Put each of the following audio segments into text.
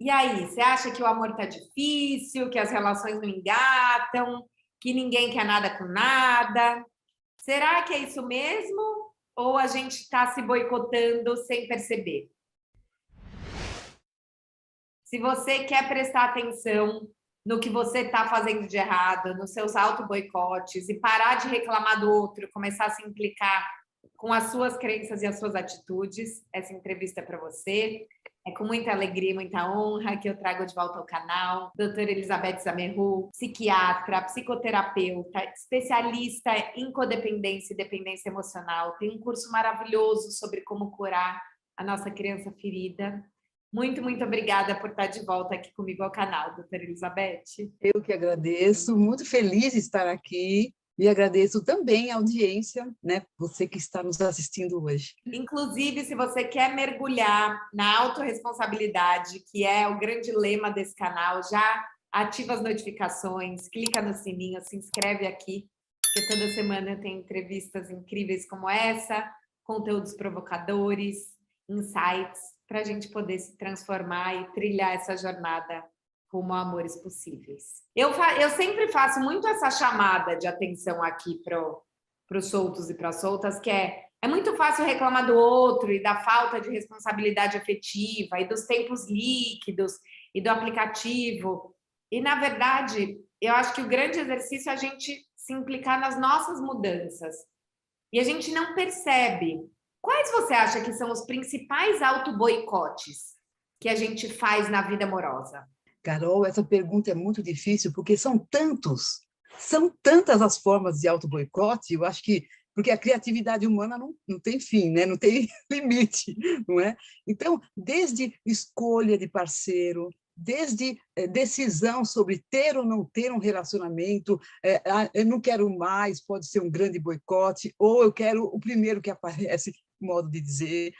E aí, você acha que o amor tá difícil, que as relações não engatam, que ninguém quer nada com nada? Será que é isso mesmo? Ou a gente está se boicotando sem perceber? Se você quer prestar atenção no que você está fazendo de errado, nos seus auto-boicotes e parar de reclamar do outro, começar a se implicar com as suas crenças e as suas atitudes, essa entrevista é para você. É com muita alegria e muita honra que eu trago de volta ao canal doutora Elizabeth Zamerru, psiquiatra, psicoterapeuta, especialista em codependência e dependência emocional. Tem um curso maravilhoso sobre como curar a nossa criança ferida. Muito, muito obrigada por estar de volta aqui comigo ao canal, doutora Elizabeth. Eu que agradeço, muito feliz de estar aqui e agradeço também a audiência, né, você que está nos assistindo hoje. Inclusive, se você quer mergulhar na autorresponsabilidade, que é o grande lema desse canal, já ativa as notificações, clica no sininho, se inscreve aqui, porque toda semana tem entrevistas incríveis como essa, conteúdos provocadores, insights, para a gente poder se transformar e trilhar essa jornada rumo a amores possíveis. Eu sempre faço muito essa chamada de atenção aqui para os soltos e para as soltas, que é muito fácil reclamar do outro e da falta de responsabilidade afetiva e dos tempos líquidos e do aplicativo. E, na verdade, eu acho que o grande exercício é a gente se implicar nas nossas mudanças. E a gente não percebe. Quais você acha que são os principais auto-boicotes que a gente faz na vida amorosa? Carol, essa pergunta é muito difícil, porque são tantas as formas de auto-boicote, eu acho que, porque a criatividade humana não tem fim, né? Não tem limite, não é? Então, desde escolha de parceiro, desde decisão sobre ter ou não ter um relacionamento, eu não quero mais, pode ser um grande boicote, ou eu quero o primeiro que aparece, modo de dizer.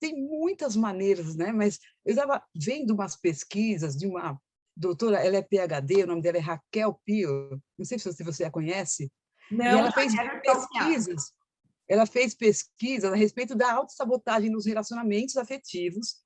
Tem muitas maneiras, né? Mas eu estava vendo umas pesquisas de uma doutora, ela é PhD, o nome dela é Raquel Pio, não sei se você a conhece, e Não, já quero stalkear. ela fez pesquisas a respeito da autossabotagem nos relacionamentos afetivos,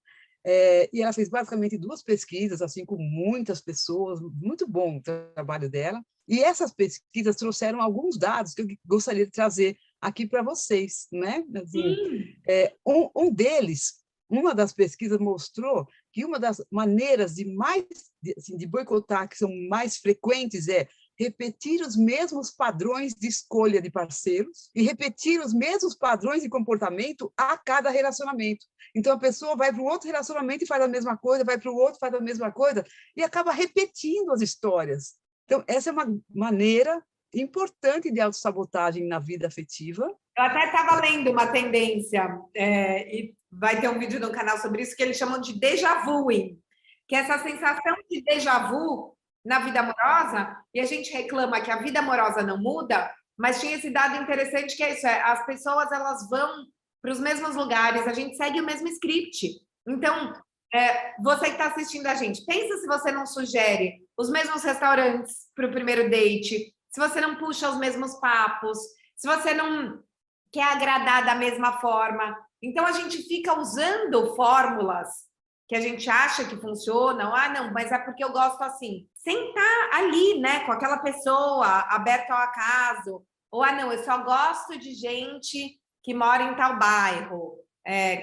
e ela fez basicamente 2 pesquisas, assim, com muitas pessoas, muito bom o trabalho dela, e essas pesquisas trouxeram alguns dados que eu gostaria de trazer aqui para vocês, né? Assim, Sim. um deles, uma das pesquisas mostrou que uma das maneiras de boicotar, que são mais frequentes, é repetir os mesmos padrões de escolha de parceiros e repetir os mesmos padrões de comportamento a cada relacionamento. Então, a pessoa vai para o outro relacionamento e faz a mesma coisa, vai para o outro, faz a mesma coisa, e acaba repetindo as histórias. Então, essa é uma maneira importante de autossabotagem na vida afetiva. Eu até estava lendo uma tendência, e vai ter um vídeo no canal sobre isso, que eles chamam de déjà vuing, que é essa sensação de déjà vu na vida amorosa, e a gente reclama que a vida amorosa não muda, mas tinha esse dado interessante que é isso, as pessoas elas vão para os mesmos lugares, a gente segue o mesmo script. Então, você que está assistindo a gente, pensa se você não sugere os mesmos restaurantes para o primeiro date, se você não puxa os mesmos papos, se você não quer agradar da mesma forma. Então, a gente fica usando fórmulas que a gente acha que funcionam. Ah, não, mas é porque eu gosto assim. Sem estar ali, né, com aquela pessoa, aberta ao acaso. Ou, ah, não, eu só gosto de gente que mora em tal bairro,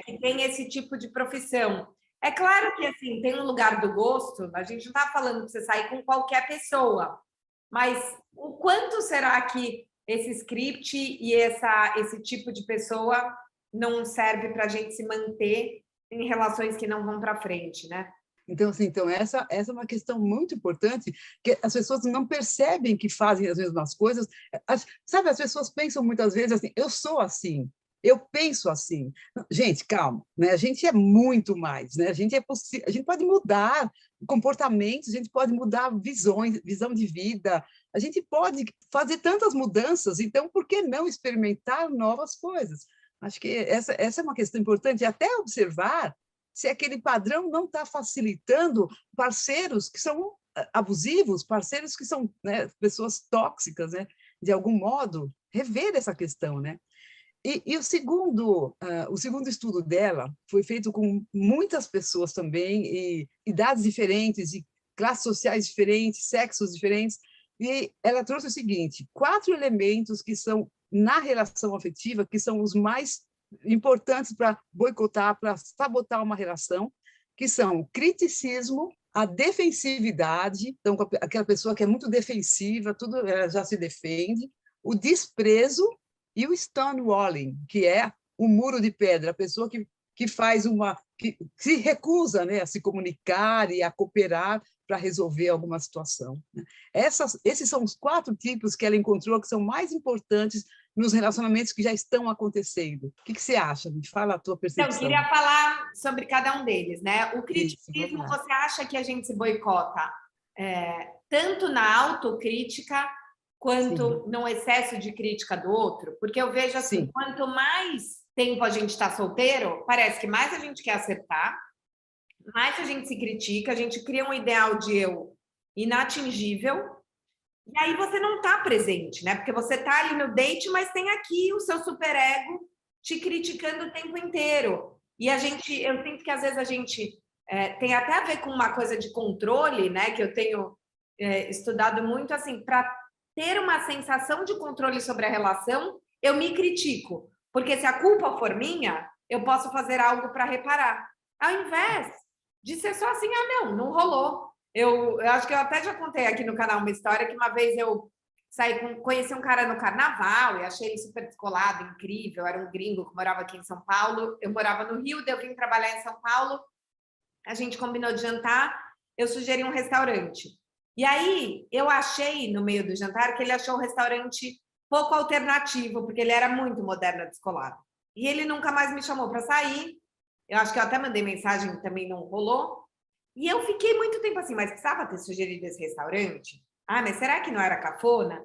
que tem esse tipo de profissão. É claro que, assim, tem um lugar do gosto, a gente não está falando que você sair com qualquer pessoa, mas o quanto será que esse script e esse tipo de pessoa não serve para a gente se manter em relações que não vão para frente, né? Então, assim, essa é uma questão muito importante, que as pessoas não percebem que fazem as mesmas coisas. Sabe, as pessoas pensam muitas vezes assim, eu sou assim, eu penso assim. Gente, calma, né? A gente é muito mais, né? A gente pode mudar comportamentos, a gente pode mudar visão de vida, a gente pode fazer tantas mudanças, então por que não experimentar novas coisas? Acho que essa é uma questão importante, até observar se aquele padrão não está facilitando parceiros que são abusivos, parceiros que são, né, pessoas tóxicas, né? De algum modo, rever essa questão, né? E o segundo estudo dela foi feito com muitas pessoas também, e idades diferentes, e classes sociais diferentes, sexos diferentes, e ela trouxe o seguinte: 4 elementos que são, na relação afetiva, que são os mais importantes para boicotar, para sabotar uma relação, que são o criticismo, a defensividade, então aquela pessoa que é muito defensiva, tudo ela já se defende, o desprezo e o stonewalling, que é o muro de pedra, a pessoa que faz que se recusa, né, a se comunicar e a cooperar para resolver alguma situação. Esses são os 4 tipos que ela encontrou que são mais importantes nos relacionamentos que já estão acontecendo. O que você acha? Me fala a tua Então, percepção. queria falar sobre cada um deles, né? O Isso, vamos criticismo, lá. você acha que a gente se boicota tanto na autocrítica Sim, quanto no excesso de crítica do outro? Porque eu vejo assim, sim, quanto mais tempo a gente está solteiro, parece que mais a gente quer acertar, mais a gente se critica, a gente cria um ideal de eu inatingível, e aí você não está presente, né? Porque você está ali no date, mas tem aqui o seu superego te criticando o tempo inteiro. E eu sinto que às vezes a gente tem até a ver com uma coisa de controle, né? Que eu tenho estudado muito, assim, para ter uma sensação de controle sobre a relação, eu me critico. Porque se a culpa for minha, eu posso fazer algo para reparar. Ao invés de ser só assim, ah, não rolou. Eu acho que eu até já contei aqui no canal uma história que uma vez eu conheci um cara no carnaval e achei ele super descolado, incrível, era um gringo que morava aqui em São Paulo, eu morava no Rio, eu vim trabalhar em São Paulo, a gente combinou de jantar, eu sugeri um restaurante. E aí eu achei, no meio do jantar, que ele achou o restaurante pouco alternativo, porque ele era muito moderno, descolado. E ele nunca mais me chamou para sair, eu acho que eu até mandei mensagem, também não rolou. E eu fiquei muito tempo assim, mas precisava ter sugerido esse restaurante? Ah, mas será que não era cafona?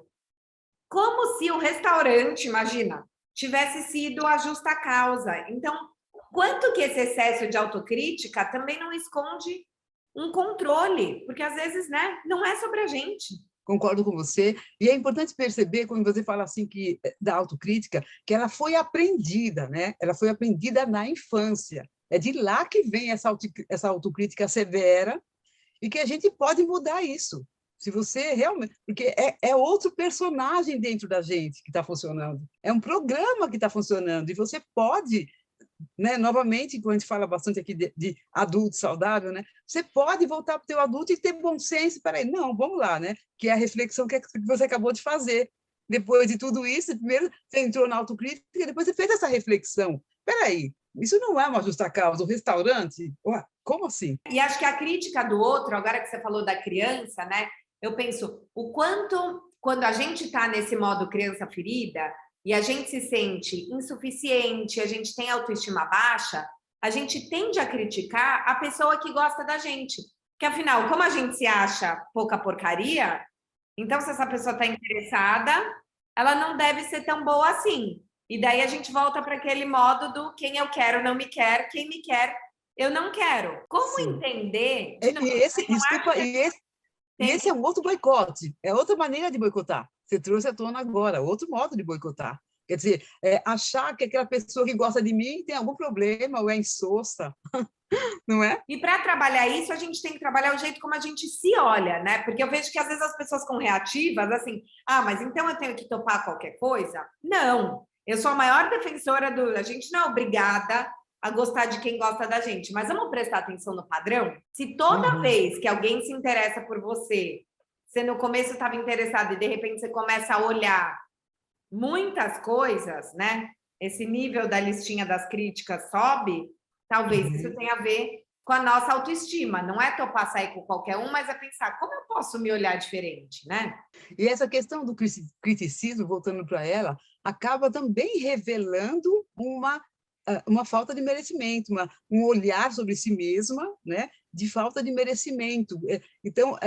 Como se o restaurante, imagina, tivesse sido a justa causa. Então, quanto que esse excesso de autocrítica também não esconde um controle? Porque às vezes, né, não é sobre a gente. concordo com você. E é importante perceber, quando você fala assim que da autocrítica, que ela foi aprendida, né? Ela foi aprendida na infância. É de lá que vem essa autocrítica severa e que a gente pode mudar isso. Se você realmente... Porque é outro personagem dentro da gente que está funcionando. É um programa que está funcionando. E você pode, né, novamente, quando a gente fala bastante aqui de adulto saudável, né, você pode voltar para o teu adulto e ter bom senso. Peraí, não, vamos lá, né? Que é a reflexão que você acabou de fazer. Depois de tudo isso, primeiro você entrou na autocrítica e depois você fez essa reflexão. Peraí, isso não é uma justa causa. O restaurante, ué, como assim? E acho que a crítica do outro, agora que você falou da criança, né? Eu penso o quanto, quando a gente está nesse modo criança ferida e a gente se sente insuficiente, a gente tem autoestima baixa, a gente tende a criticar a pessoa que gosta da gente. Porque, afinal, como a gente se acha pouca porcaria, então, se essa pessoa está interessada, ela não deve ser tão boa assim. E daí a gente volta para aquele modo do quem eu quero não me quer, quem me quer eu não quero. Como Sim. entender? De novo, Desculpa, e tem esse é um outro boicote, é outra maneira de boicotar. Você trouxe à tona agora, outro modo de boicotar. Quer dizer, achar que aquela pessoa que gosta de mim tem algum problema ou é insossa, não é? E para trabalhar isso, a gente tem que trabalhar o jeito como a gente se olha, né? Porque eu vejo que às vezes as pessoas ficam reativas, assim, ah, mas então eu tenho que topar qualquer coisa? Não. Eu sou a maior defensora do. A gente não é obrigada a gostar de quem gosta da gente, mas vamos prestar atenção no padrão? Se toda Uhum. vez que alguém se interessa por você, você no começo estava interessado e de repente você começa a olhar muitas coisas, né? Esse nível da listinha das críticas sobe, talvez isso tenha a ver com a nossa autoestima. Não é topar sair com qualquer um, mas é pensar como eu posso me olhar diferente, né? E essa questão do criticismo, voltando para ela, acaba também revelando uma falta de merecimento, um olhar sobre si mesma, né, de falta de merecimento. Então,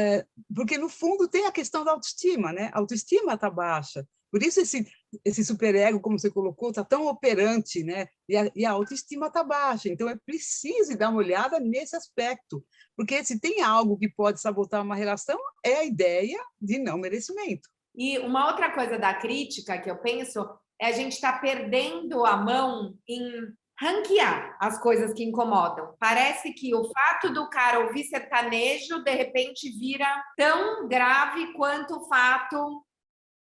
porque no fundo tem a questão da autoestima, né? A autoestima está baixa. Por isso esse superego, como você colocou, está tão operante, né? E a autoestima está baixa. Então, é preciso dar uma olhada nesse aspecto, porque se tem algo que pode sabotar uma relação, é a ideia de não merecimento. E uma outra coisa da crítica que eu penso a gente está perdendo a mão em ranquear as coisas que incomodam. Parece que o fato do cara ouvir sertanejo, de repente, vira tão grave quanto o fato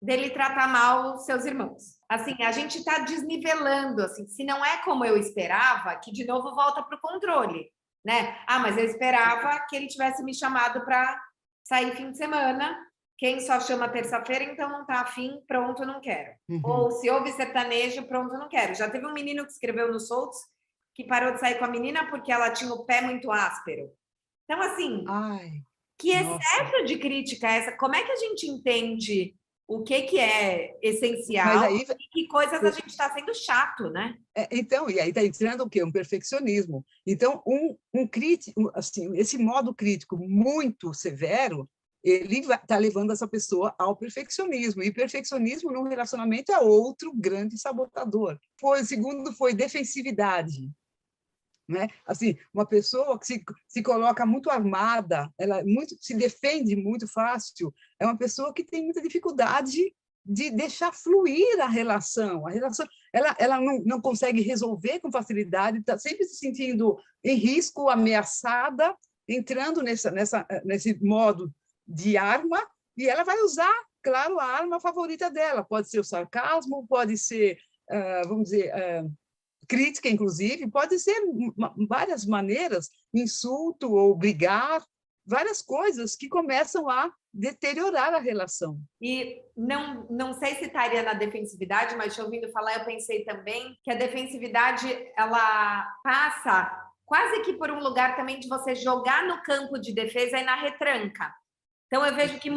dele tratar mal seus irmãos. Assim, a gente está desnivelando, assim, se não é como eu esperava, que de novo volta para o controle, né? Ah, mas eu esperava que ele tivesse me chamado para sair fim de semana. Quem só chama terça-feira, então não tá afim, pronto, não quero. Ou se houve sertanejo, pronto, não quero. Já teve um menino que escreveu no Soltos que parou de sair com a menina porque ela tinha o pé muito áspero. Então, assim, Ai, que nossa. excesso de crítica é essa? Como é que a gente entende o que é Mas essencial aí, e que coisas a gente está sendo chato, né? então, e aí está entrando o quê? Um perfeccionismo. Então, um crítico, assim, esse modo crítico muito severo, ele está levando essa pessoa ao perfeccionismo. E perfeccionismo num relacionamento é outro grande sabotador. O segundo foi defensividade. Né? Assim, uma pessoa que se coloca muito armada, ela se defende muito fácil, é uma pessoa que tem muita dificuldade de deixar fluir a relação. A relação, ela não consegue resolver com facilidade, está sempre se sentindo em risco, ameaçada, entrando nesse modo de arma, e ela vai usar, claro, a arma favorita dela. Pode ser o sarcasmo, pode ser, vamos dizer, crítica, inclusive, pode ser várias maneiras, insulto ou brigar, várias coisas que começam a deteriorar a relação. E não sei se estaria na defensividade, mas te ouvindo falar, eu pensei também que a defensividade ela passa quase que por um lugar também de você jogar no campo de defesa e na retranca. Então eu vejo que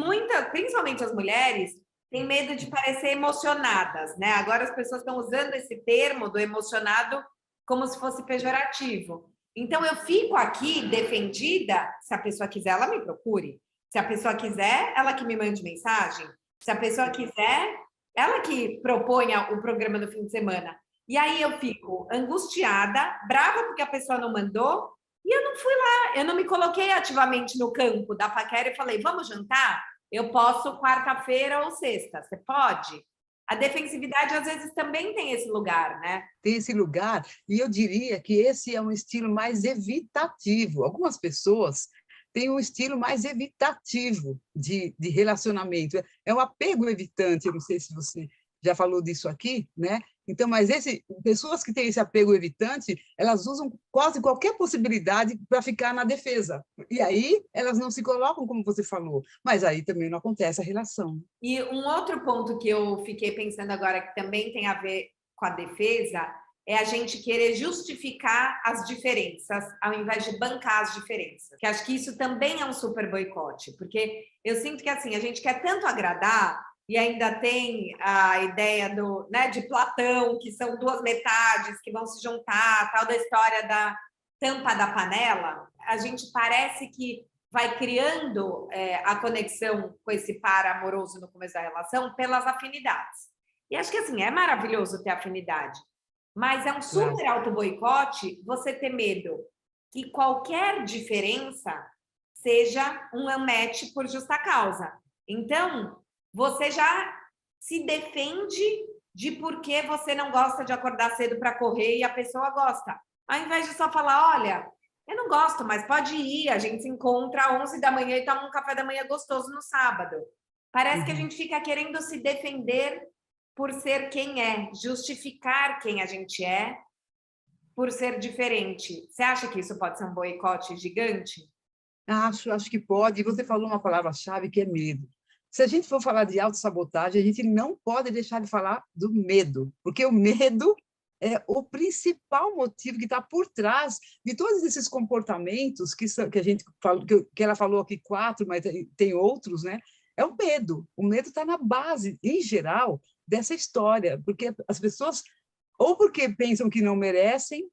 principalmente as mulheres, têm medo de parecer emocionadas, né? Agora as pessoas estão usando esse termo do emocionado como se fosse pejorativo. Então eu fico aqui defendida, se a pessoa quiser, ela me procure. Se a pessoa quiser, ela que me mande mensagem. Se a pessoa quiser, ela que proponha o programa no fim de semana. E aí eu fico angustiada, brava porque a pessoa não mandou, e eu não fui lá, eu não me coloquei ativamente no campo da paquera e falei, vamos jantar? Eu posso quarta-feira ou sexta, você pode? A defensividade às vezes também tem esse lugar, né? Tem esse lugar, e eu diria que esse é um estilo mais evitativo. Algumas pessoas têm um estilo mais evitativo de relacionamento. É um apego evitante, eu não sei se você já falou disso aqui, né? Então, mas pessoas que têm esse apego evitante, elas usam quase qualquer possibilidade para ficar na defesa. E aí elas não se colocam, como você falou, mas aí também não acontece a relação. E um outro ponto que eu fiquei pensando agora, que também tem a ver com a defesa, é a gente querer justificar as diferenças, ao invés de bancar as diferenças. Que acho que isso também é um super boicote, porque eu sinto que assim, a gente quer tanto agradar, e ainda tem a ideia de Platão, que são duas metades que vão se juntar, tal da história da tampa da panela. A gente parece que vai criando a conexão com esse par amoroso no começo da relação pelas afinidades. E acho que assim, é maravilhoso ter afinidade, mas é um super auto boicote você ter medo que qualquer diferença seja um match por justa causa. Então, você já se defende de por que você não gosta de acordar cedo para correr e a pessoa gosta. Ao invés de só falar, olha, eu não gosto, mas pode ir, a gente se encontra às 11 da manhã e toma um café da manhã gostoso no sábado. Parece que a gente fica querendo se defender por ser quem é, justificar quem a gente é por ser diferente. Você acha que isso pode ser um boicote gigante? Acho que pode. E você falou uma palavra-chave que é medo. Se a gente for falar de autossabotagem, a gente não pode deixar de falar do medo, porque o medo é o principal motivo que está por trás de todos esses comportamentos que a gente falou, que ela falou aqui 4, mas tem outros, né? É o medo. O medo está na base, em geral, dessa história, porque as pessoas ou porque pensam que não merecem,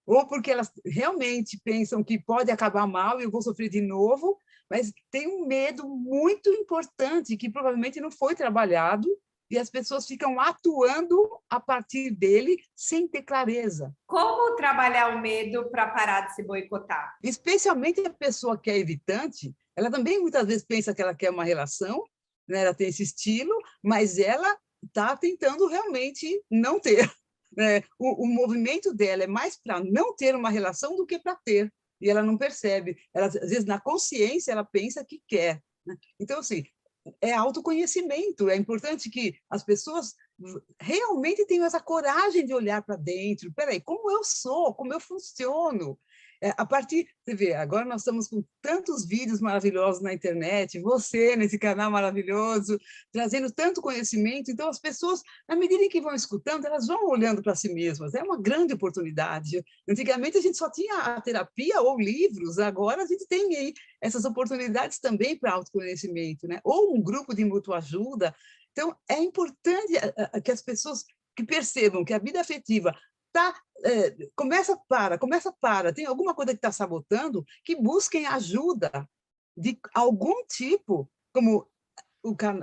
ou porque elas realmente pensam que pode acabar mal e eu vou sofrer de novo, mas tem um medo muito importante que provavelmente não foi trabalhado e as pessoas ficam atuando a partir dele sem ter clareza. Como trabalhar o medo para parar de se boicotar? Especialmente a pessoa que é evitante, ela também muitas vezes pensa que ela quer uma relação, né? Ela tem esse estilo, mas ela está tentando realmente não ter. Né? O movimento dela é mais para não ter uma relação do que para ter. E ela não percebe. Ela, às vezes, na consciência, ela pensa que quer. Né? Então, assim, é autoconhecimento. É importante que as pessoas realmente tenham essa coragem de olhar para dentro. Peraí, como eu sou? Como eu funciono? A partir, você vê, agora nós estamos com tantos vídeos maravilhosos na internet, você nesse canal maravilhoso, trazendo tanto conhecimento, então as pessoas, à medida em que vão escutando, elas vão olhando para si mesmas, é uma grande oportunidade. Antigamente a gente só tinha a terapia ou livros, agora a gente tem aí essas oportunidades também para autoconhecimento, né? Ou um grupo de mútua ajuda. Então, é importante que as pessoas que percebam que a vida afetiva começa para, tem alguma coisa que está sabotando, que busquem ajuda de algum tipo, como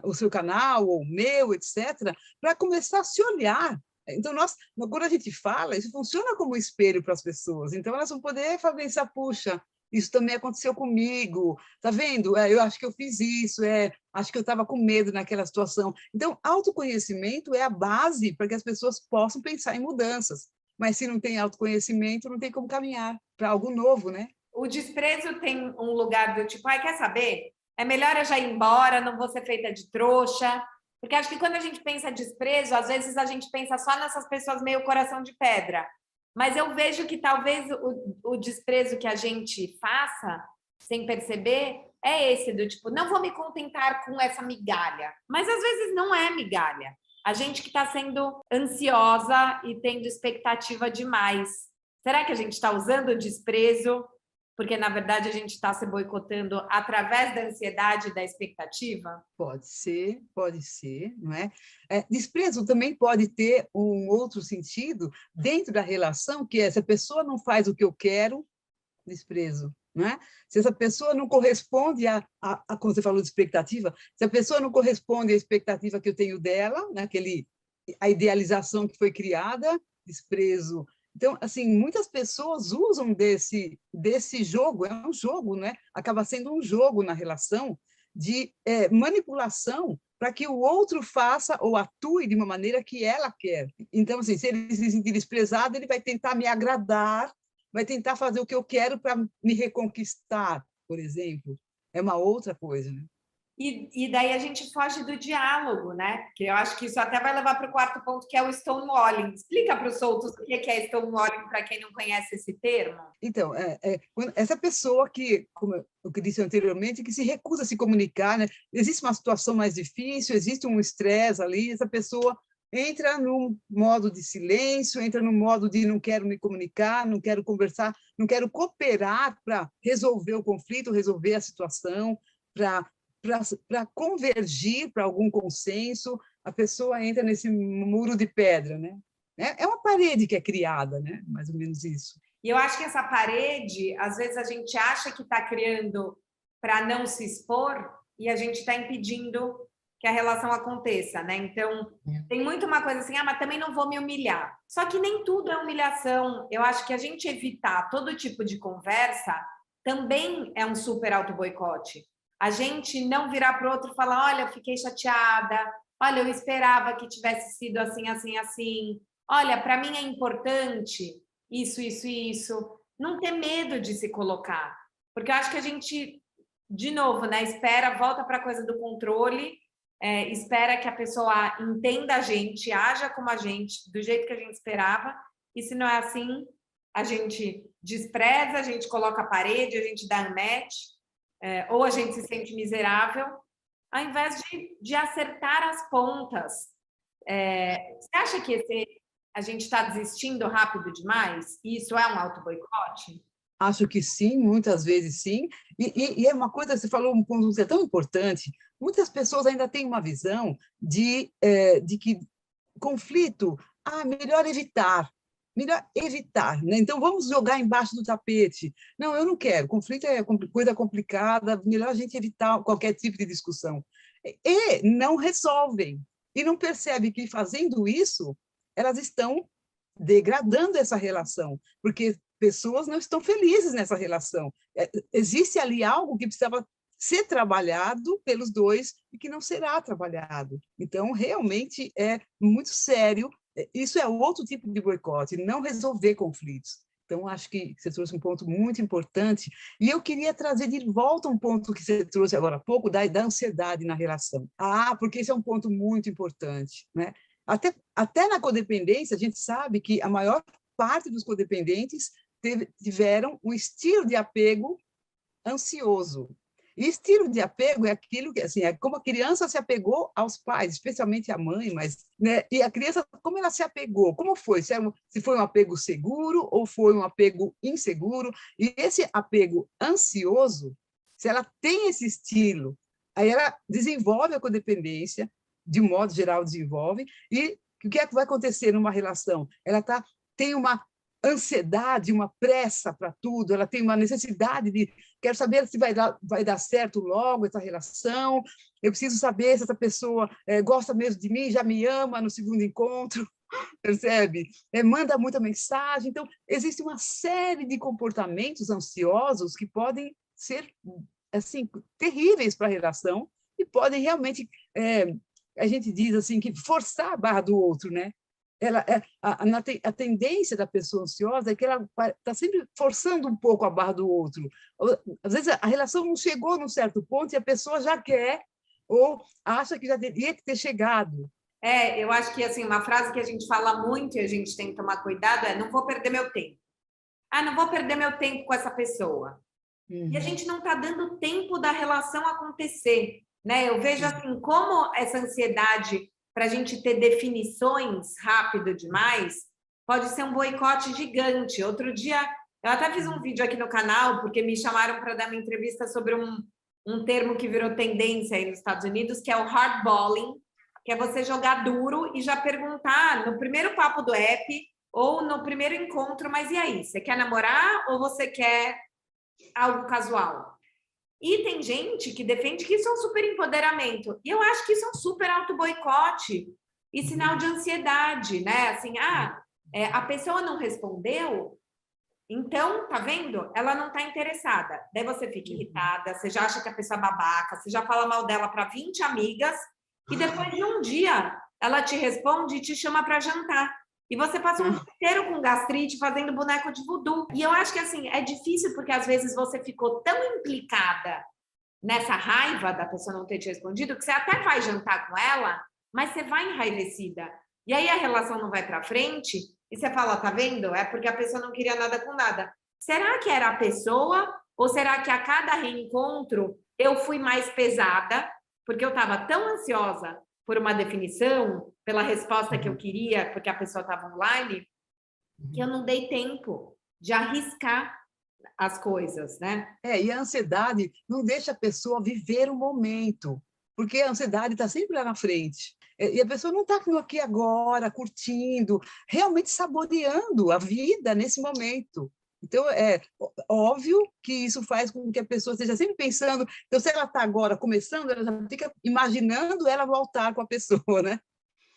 o seu canal, ou o meu, etc., para começar a se olhar. Então, quando a gente fala, isso funciona como espelho para as pessoas. Então, elas vão poder pensar, puxa, isso também aconteceu comigo, tá vendo? Eu acho que eu fiz isso, acho que eu estava com medo naquela situação. Então, autoconhecimento é a base para que as pessoas possam pensar em mudanças. Mas se não tem autoconhecimento, não tem como caminhar para algo novo, né? O desprezo tem um lugar do tipo, ai, quer saber? É melhor eu já ir embora, não vou ser feita de trouxa. Porque acho que quando a gente pensa desprezo, às vezes a gente pensa só nessas pessoas meio coração de pedra. Mas eu vejo que talvez o desprezo que a gente faça, sem perceber, é esse do tipo, não vou me contentar com essa migalha. Mas às vezes não é migalha. A gente que está sendo ansiosa e tendo expectativa demais. Será que a gente está usando o desprezo porque, na verdade, a gente está se boicotando através da ansiedade e da expectativa? Pode ser, não é? Desprezo também pode ter um outro sentido dentro da relação, que é se a pessoa não faz o que eu quero, desprezo. Não é? Se essa pessoa não corresponde como você falou de expectativa, se a pessoa não corresponde à expectativa que eu tenho dela, né, a idealização que foi criada, desprezo. Então, assim, muitas pessoas usam desse jogo, é um jogo, né? Acaba sendo um jogo na relação de manipulação para que o outro faça ou atue de uma maneira que ela quer. Então, assim, se ele se sentir desprezado, ele vai tentar me agradar, vai tentar fazer o que eu quero para me reconquistar, por exemplo. É uma outra coisa, né? E daí a gente foge do diálogo, né? Que eu acho que isso até vai levar para o quarto ponto, que é o stonewalling. Explica para os soltos o que é stonewalling para quem não conhece esse termo. Então, essa pessoa que, como eu disse anteriormente, que se recusa a se comunicar, né? Existe uma situação mais difícil, existe um estresse ali, essa pessoa entra num modo de silêncio, entra num modo de não quero me comunicar, não quero conversar, não quero cooperar para resolver o conflito, resolver a situação, para convergir para algum consenso, a pessoa entra nesse muro de pedra, né? É uma parede que é criada, né? Mais ou menos isso. E eu acho que essa parede, às vezes a gente acha que está criando para não se expor e a gente está impedindo que a relação aconteça, né? Então, tem muito uma coisa assim, mas também não vou me humilhar. Só que nem tudo é humilhação. Eu acho que a gente evitar todo tipo de conversa também é um super auto-boicote. A gente não virar para o outro e falar, olha, eu fiquei chateada, olha, eu esperava que tivesse sido assim, assim, assim. Olha, para mim é importante isso. Não ter medo de se colocar. Porque eu acho que a gente, de novo, né, espera, volta para a coisa do controle, espera que a pessoa entenda a gente, haja como a gente, do jeito que a gente esperava, e se não é assim, a gente despreza, a gente coloca a parede, a gente dá um match, ou a gente se sente miserável, ao invés de acertar as pontas. Você acha que a gente está desistindo rápido demais? E isso é um auto-boicote? Acho que sim, muitas vezes sim. E é uma coisa, você falou um ponto que é tão importante, muitas pessoas ainda têm uma visão de que conflito, melhor evitar. Melhor evitar, né? Então, vamos jogar embaixo do tapete. Não, eu não quero. Conflito é coisa complicada, melhor a gente evitar qualquer tipo de discussão. E não resolvem. E não percebem que, fazendo isso, elas estão degradando essa relação, porque pessoas não estão felizes nessa relação. Existe ali algo que precisava ser trabalhado pelos dois e que não será trabalhado. Então, realmente é muito sério. Isso é outro tipo de boicote, não resolver conflitos. Então, acho que você trouxe um ponto muito importante. E eu queria trazer de volta um ponto que você trouxe agora há pouco, da ansiedade na relação. Porque esse é um ponto muito importante, né? Até na codependência, a gente sabe que a maior parte dos codependentes tiveram um estilo de apego ansioso. E estilo de apego é aquilo que, assim, é como a criança se apegou aos pais, especialmente a mãe, mas, né, e a criança, como ela se apegou? Como foi? Se foi um apego seguro ou foi um apego inseguro? E esse apego ansioso, se ela tem esse estilo, aí ela desenvolve a codependência, de um modo geral desenvolve, e o que é que vai acontecer numa relação? Tem uma ansiedade, uma pressa para tudo, ela tem uma necessidade de quero saber se vai dar certo logo essa relação, eu preciso saber se essa pessoa gosta mesmo de mim, já me ama no segundo encontro, percebe? Manda muita mensagem. Então, existe uma série de comportamentos ansiosos que podem ser assim terríveis para a relação e podem realmente, a gente diz assim, que forçar a barra do outro, né? A tendência da pessoa ansiosa é que ela está sempre forçando um pouco a barra do outro. Às vezes a relação não chegou num certo ponto e a pessoa já quer ou acha que já teria que ter chegado. Eu acho que assim, uma frase que a gente fala muito e a gente tem que tomar cuidado é: não vou perder meu tempo. Não vou perder meu tempo com essa pessoa. E a gente não está dando tempo da relação acontecer, né? Eu vejo assim, como essa ansiedade para a gente ter definições rápido demais pode ser um boicote gigante. Outro dia, eu até fiz um vídeo aqui no canal, porque me chamaram para dar uma entrevista sobre um termo que virou tendência aí nos Estados Unidos, que é o hardballing, que é você jogar duro e já perguntar no primeiro papo do app ou no primeiro encontro, mas e aí, você quer namorar ou você quer algo casual? E tem gente que defende que isso é um super empoderamento. E eu acho que isso é um super auto-boicote e sinal de ansiedade, né? Assim, a pessoa não respondeu, então, tá vendo? Ela não tá interessada. Daí você fica irritada, você já acha que a pessoa é babaca, você já fala mal dela para 20 amigas, e depois de um dia ela te responde e te chama para jantar. E você passa um dia inteiro com gastrite fazendo boneco de voodoo. E eu acho que assim, é difícil porque às vezes você ficou tão implicada nessa raiva da pessoa não ter te respondido que você até vai jantar com ela, mas você vai enraivecida. E aí a relação não vai para frente e você fala, tá vendo? É porque a pessoa não queria nada com nada. Será que era a pessoa ou será que a cada reencontro eu fui mais pesada porque eu estava tão ansiosa por uma definição, pela resposta que eu queria, porque a pessoa estava online, que eu não dei tempo de arriscar as coisas, né? E a ansiedade não deixa a pessoa viver o momento, porque a ansiedade está sempre lá na frente. E a pessoa não está aqui agora, curtindo, realmente saboreando a vida nesse momento. Então, é óbvio que isso faz com que a pessoa esteja sempre pensando. Então, se ela está agora começando, ela já fica imaginando ela no altar com a pessoa, né?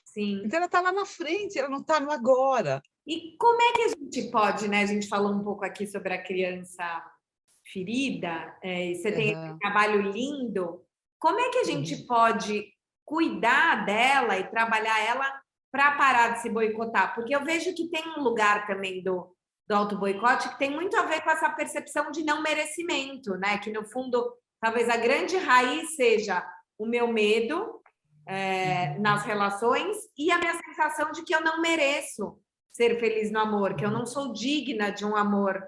Sim. Então, ela está lá na frente, ela não está no agora. E como é que a gente pode, né? A gente falou um pouco aqui sobre a criança ferida, e você tem esse trabalho lindo. Como é que a gente pode cuidar dela e trabalhar ela para parar de se boicotar? Porque eu vejo que tem um lugar também do auto-boicote que tem muito a ver com essa percepção de não merecimento, né? Que, no fundo, talvez a grande raiz seja o meu medo nas relações e a minha sensação de que eu não mereço ser feliz no amor, que eu não sou digna de um amor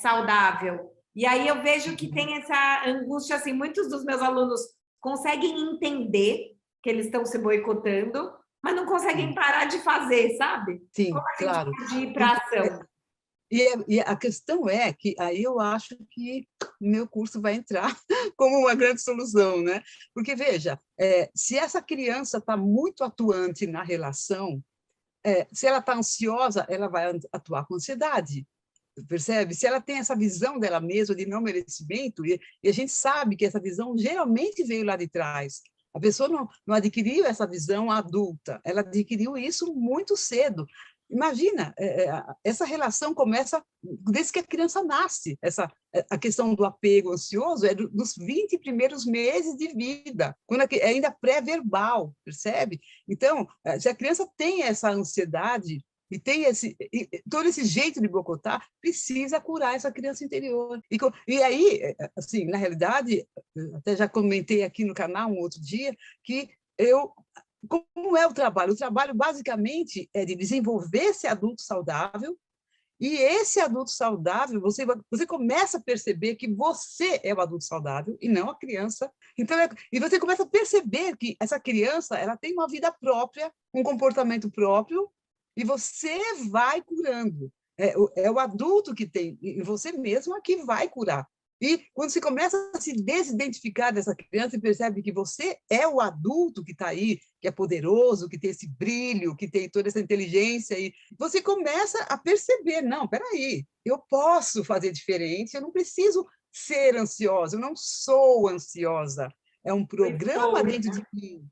saudável. E aí eu vejo que tem essa angústia, assim, muitos dos meus alunos conseguem entender que eles estão se boicotando, mas não conseguem parar de fazer, sabe? Sim, como a claro. gente pode ir para a ação? E a questão é que aí eu acho que meu curso vai entrar como uma grande solução, né? Porque, veja, se essa criança está muito atuante na relação, se ela está ansiosa, ela vai atuar com ansiedade, percebe? Se ela tem essa visão dela mesma de não merecimento, e a gente sabe que essa visão geralmente veio lá de trás. A pessoa não adquiriu essa visão adulta, ela adquiriu isso muito cedo. imagina, essa relação começa desde que a criança nasce. A questão do apego ansioso é dos 20 primeiros meses de vida, quando é ainda pré-verbal, percebe? Então, se a criança tem essa ansiedade e tem todo esse jeito de boicotar, precisa curar essa criança interior. E aí, assim, na realidade, até já comentei aqui no canal um outro dia, que como é o trabalho? O trabalho, basicamente, é de desenvolver esse adulto saudável, e esse adulto saudável, você começa a perceber que você é o adulto saudável e não a criança. Então, e você começa a perceber que essa criança ela tem uma vida própria, um comportamento próprio, e você vai curando. É o adulto que tem, e você mesmo é que vai curar. E quando você começa a se desidentificar dessa criança e percebe que você é o adulto que está aí, que é poderoso, que tem esse brilho, que tem toda essa inteligência, e você começa a perceber, não, peraí, eu posso fazer diferente, eu não preciso ser ansiosa, eu não sou ansiosa. É um programa dentro de mim.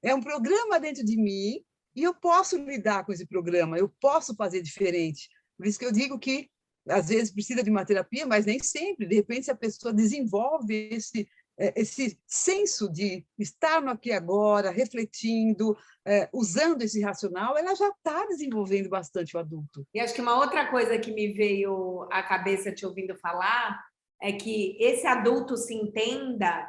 É um programa dentro de mim e eu posso lidar com esse programa, eu posso fazer diferente. Por isso que eu digo que às vezes precisa de uma terapia, mas nem sempre. De repente, se a pessoa desenvolve esse senso de estar no aqui e agora, refletindo, usando esse racional, ela já está desenvolvendo bastante o adulto. E acho que uma outra coisa que me veio à cabeça te ouvindo falar é que esse adulto se entenda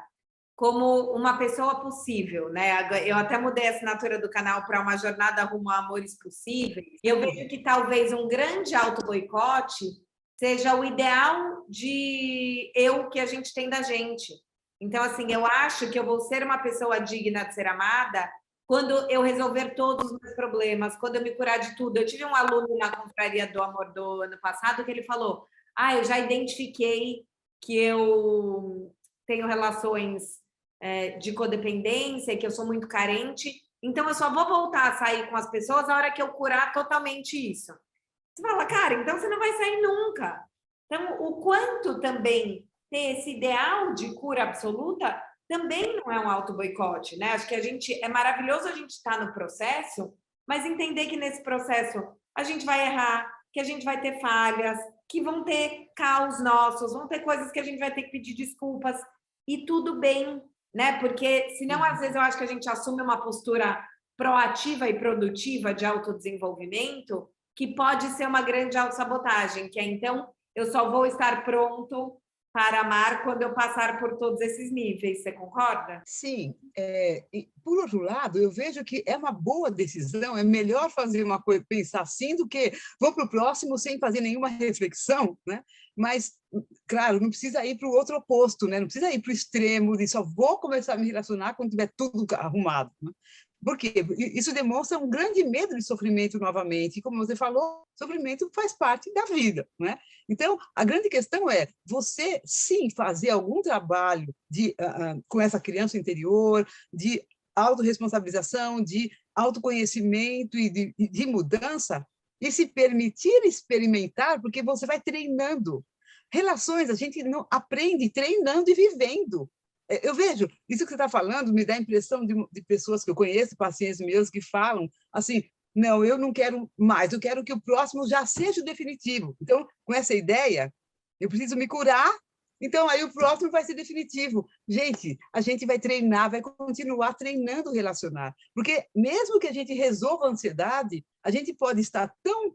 como uma pessoa possível, né? Eu até mudei a assinatura do canal para uma jornada rumo a amores possíveis. E eu vejo que talvez um grande auto-boicote seja o ideal de eu que a gente tem da gente. Então, assim, eu acho que eu vou ser uma pessoa digna de ser amada quando eu resolver todos os meus problemas, quando eu me curar de tudo. Eu tive um aluno na Confraria do Amor do ano passado que ele falou: eu já identifiquei que eu tenho relações de codependência, que eu sou muito carente, então eu só vou voltar a sair com as pessoas na hora que eu curar totalmente isso. Você fala, cara, então você não vai sair nunca. Então, o quanto também ter esse ideal de cura absoluta também não é um auto-boicote, né? Acho que é maravilhoso a gente estar no processo, mas entender que nesse processo a gente vai errar, que a gente vai ter falhas, que vão ter caos nossos, vão ter coisas que a gente vai ter que pedir desculpas, e tudo bem, né? Porque senão, às vezes, eu acho que a gente assume uma postura proativa e produtiva de autodesenvolvimento que pode ser uma grande autossabotagem, que é, então, eu só vou estar pronto para amar quando eu passar por todos esses níveis. Você concorda? Sim. E, por outro lado, eu vejo que é uma boa decisão, é melhor fazer uma coisa, pensar assim, do que vou para o próximo sem fazer nenhuma reflexão, né? Mas, claro, não precisa ir para o outro oposto, né? Não precisa ir para o extremo de só vou começar a me relacionar quando tiver tudo arrumado, né? Porque isso demonstra um grande medo de sofrimento novamente. E, como você falou, sofrimento faz parte da vida, né? Então, a grande questão é você, sim, fazer algum trabalho com essa criança interior, de autorresponsabilização, de autoconhecimento e de mudança, e se permitir experimentar, porque você vai treinando. Relações, a gente não aprende treinando e vivendo. Eu vejo, isso que você está falando me dá a impressão de pessoas que eu conheço, pacientes meus, que falam assim, não, eu não quero mais, eu quero que o próximo já seja o definitivo. Então, com essa ideia, eu preciso me curar, então aí o próximo vai ser definitivo. Gente, a gente vai treinar, vai continuar treinando relacionar, porque mesmo que a gente resolva a ansiedade, a gente pode estar tão,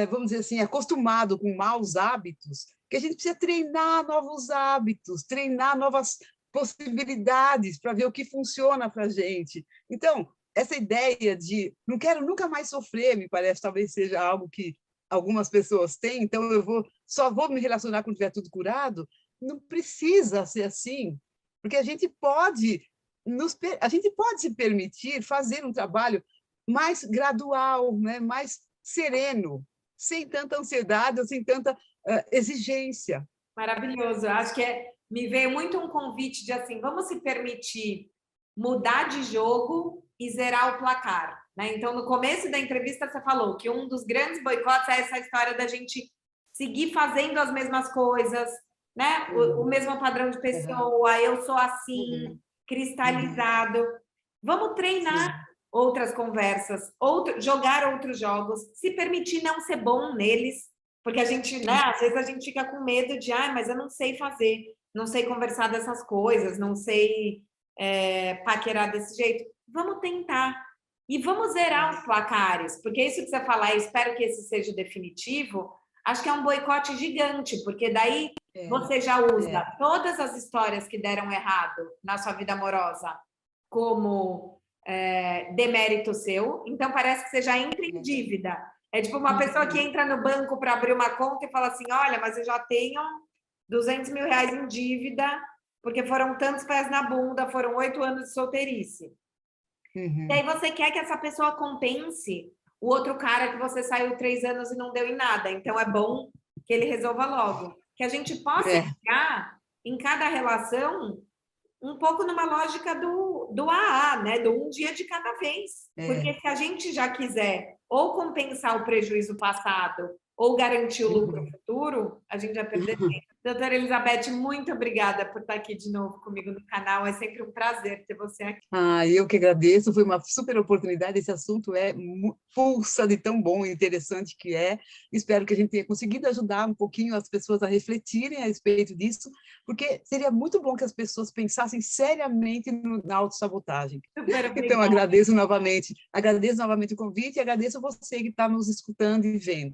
vamos dizer assim, acostumado com maus hábitos, que a gente precisa treinar novos hábitos, treinar novas possibilidades para ver o que funciona para a gente. Então, essa ideia de não quero nunca mais sofrer, me parece, talvez seja algo que algumas pessoas têm, então só vou me relacionar quando tiver tudo curado. Não precisa ser assim, porque a gente pode se permitir fazer um trabalho mais gradual, né? Mais sereno, sem tanta ansiedade ou sem tanta exigência. Maravilhoso. Acho que me veio muito um convite de assim, vamos se permitir mudar de jogo e zerar o placar, né? Então, no começo da entrevista, você falou que um dos grandes boicotes é essa história da gente seguir fazendo as mesmas coisas, né? O mesmo padrão de pessoa, eu sou assim, cristalizado. Vamos treinar outras conversas, jogar outros jogos, se permitir não ser bom neles, porque a gente, né, às vezes a gente fica com medo de, mas eu não sei fazer, não sei conversar dessas coisas, não sei paquerar desse jeito. Vamos tentar. E vamos zerar os placares, porque isso que você falar, eu espero que esse seja o definitivo, acho que é um boicote gigante, porque daí você já usa todas as histórias que deram errado na sua vida amorosa como demérito seu, então parece que você já entra em dívida. É tipo uma pessoa que entra no banco para abrir uma conta e fala assim, olha, mas eu já tenho 200 mil reais em dívida, porque foram tantos pés na bunda, foram 8 anos de solteirice. E aí você quer que essa pessoa compense o outro cara que você saiu 3 anos e não deu em nada. Então, é bom que ele resolva logo. Que a gente possa ficar em cada relação um pouco numa lógica do AA, né? Do um dia de cada vez. Porque se a gente já quiser ou compensar o prejuízo passado ou garantir o lucro futuro, a gente vai perder tempo. Doutora Elizabeth, muito obrigada por estar aqui de novo comigo no canal. É sempre um prazer ter você aqui. Eu que agradeço, foi uma super oportunidade. Esse assunto pulsa de tão bom e interessante que é. Espero que a gente tenha conseguido ajudar um pouquinho as pessoas a refletirem a respeito disso, porque seria muito bom que as pessoas pensassem seriamente na autossabotagem. Então, agradeço novamente o convite e agradeço a você que está nos escutando e vendo.